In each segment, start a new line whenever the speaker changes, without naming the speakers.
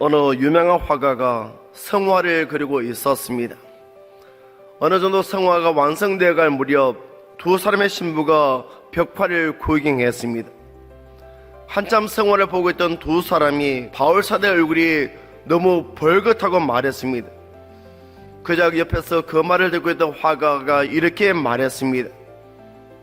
어느 유명한 화가가 성화를 그리고 있었습니다. 어느 정도 성화가 완성되어 갈 무렵 두 사람의 신부가 벽화를 구경했습니다. 한참 성화를 보고 있던 두 사람이 바울사대의 얼굴이 너무 벌겋다고 말했습니다. 그저 옆에서 그 말을 듣고 있던 화가가 이렇게 말했습니다.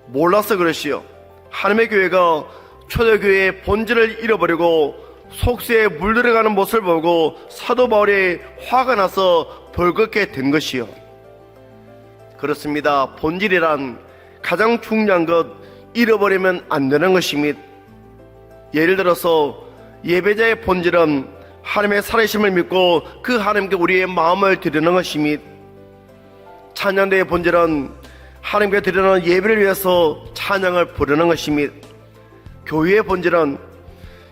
몰라서 그러시오. 하나님의 교회가 초대교회의 본질을 잃어버리고 속세에 물들어가는 모습을 보고 사도 바울이 화가 나서 벌겋게 된 것이요. 그렇습니다. 본질이란 가장 중요한 것 잃어버리면 안 되는 것입니다. 예를 들어서 예배자의 본질은 하나님의 살아계심을 믿고 그 하나님께 우리의 마음을 드리는 것입니다. 찬양대의 본질은 하나님께 드리는 예배를 위해서 찬양을 부르는 것입니다. 교회의 본질은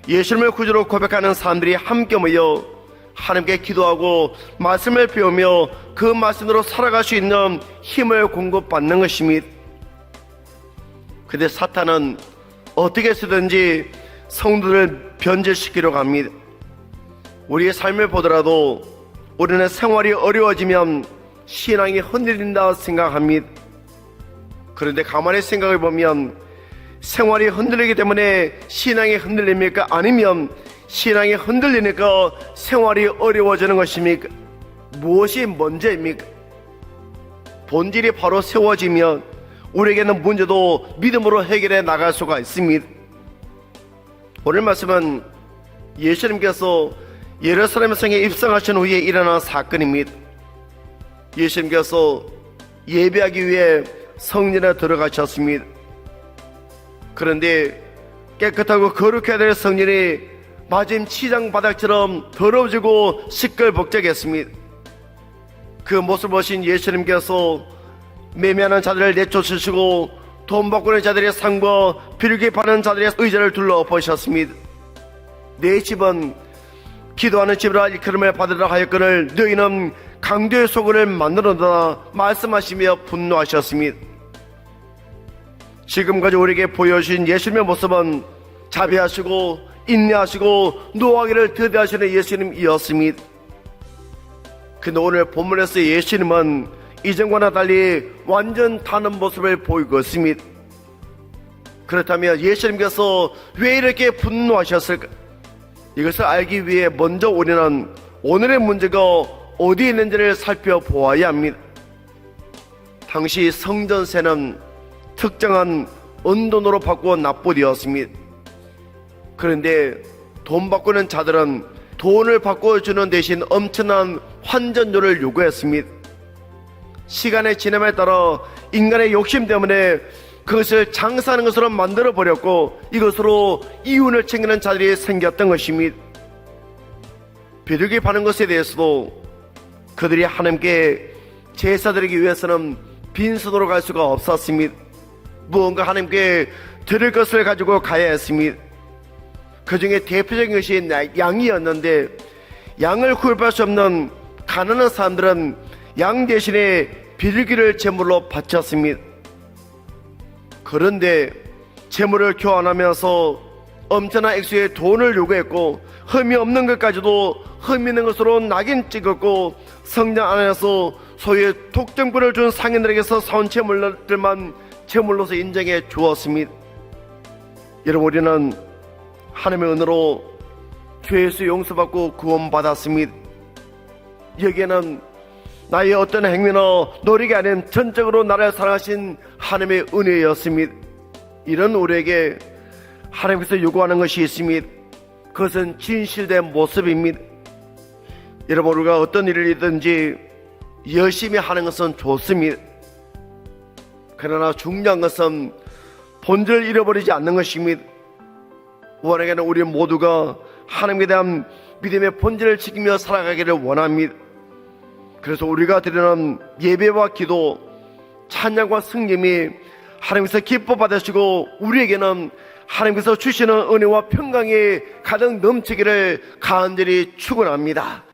예수님을 구주로 고백하는 사람들이 함께 모여 하나님께 기도하고 말씀을 배우며 그 말씀으로 살아갈 수 있는 힘을 공급받는 것입니다. 그런데 사탄은 어떻게 해서든지 성도를 변질시키려고 합니다. 우리의 삶을 보더라도 우리는 생활이 어려워지면 신앙이 흔들린다 생각합니다. 그런데 가만히 생각해 보면 생활이 흔들리기 때문에 신앙이 흔들립니까? 아니면 신앙이 흔들리니까 생활이 어려워지는 것입니까? 무엇이 먼저입니까? 본질이 바로 세워지면 우리에게는 문제도 믿음으로 해결해 나갈 수가 있습니다. 오늘 말씀은 예수님께서 예루살렘 성에 입성하신 후에 일어난 사건입니다. 예수님께서 예배하기 위해 성전에 들어가셨습니다. 그런데 깨끗하고 거룩해야 될 성전이 마침 치장 바닥처럼 더러워지고 시끌벅적했습니다. 그 모습을 보신 예수님께서 매매하는 자들을 내쫓으시고 돈 바꾸는 자들의 상과 비둘기 파는 자들의 의자를 둘러엎으셨습니다. 내 집은 기도하는 집이라 일컬음을 받으라 하였거늘 너희는 강도의 소굴을 만들어다 말씀하시며 분노하셨습니다. 지금까지 우리에게 보여주신 예수님의 모습은 자비하시고 인내하시고 노하기를 더디하시는 예수님이었습니다. 근데 오늘 본문에서 예수님은 이전과는 달리 완전 다른 모습을 보이고 있습니다. 그렇다면 예수님께서 왜 이렇게 분노하셨을까? 이것을 알기 위해 먼저 우리는 오늘의 문제가 어디에 있는지를 살펴보아야 합니다. 당시 성전세는 특정한 은돈으로 바꾸어 납부되었습니다. 그런데 돈 바꾸는 자들은 돈을 바꿔주는 대신 엄청난 환전료를 요구했습니다. 시간의 지남에 따라 인간의 욕심 때문에 그것을 장사하는 것으로 만들어버렸고 이것으로 이윤을 챙기는 자들이 생겼던 것입니다. 비둘기 파는 것에 대해서도 그들이 하나님께 제사 드리기 위해서는 빈손으로 갈 수가 없었습니다. 무언가 하나님께 드릴 것을 가지고 가야 했습니다. 그 중에 대표적인 것이 양이었는데 양을 구입할 수 없는 가난한 사람들은 양 대신에 비둘기를 제물로 바쳤습니다. 그런데 제물을 교환하면서 엄청난 액수의 돈을 요구했고 흠이 없는 것까지도 흠 있는 것으로 낙인 찍었고 성전 안에서 소유의 독점권을 준 상인들에게서 사온 제물들만 제물로서 인정해 주었습니다. 여러분, 우리는 하나님의 은혜로 죄에서 용서받고 구원받았습니다. 여기에는 나의 어떤 행위나 노력이 아닌 전적으로 나를 사랑하신 하나님의 은혜였습니다. 이런 우리에게 하나님께서 요구하는 것이 있습니다. 그것은 진실된 모습입니다. 여러분, 우리가 어떤 일이든지 열심히 하는 것은 좋습니다. 그러나 중요한 것은 본질을 잃어버리지 않는 것입니다. 원하게는 우리 모두가 하나님에 대한 믿음의 본질을 지키며 살아가기를 원합니다. 그래서 우리가 드리는 예배와 기도, 찬양과 승림이 하나님께서 기뻐 받으시고 우리에게는 하나님께서 주시는 은혜와 평강이 가득 넘치기를 간절히 축원합니다.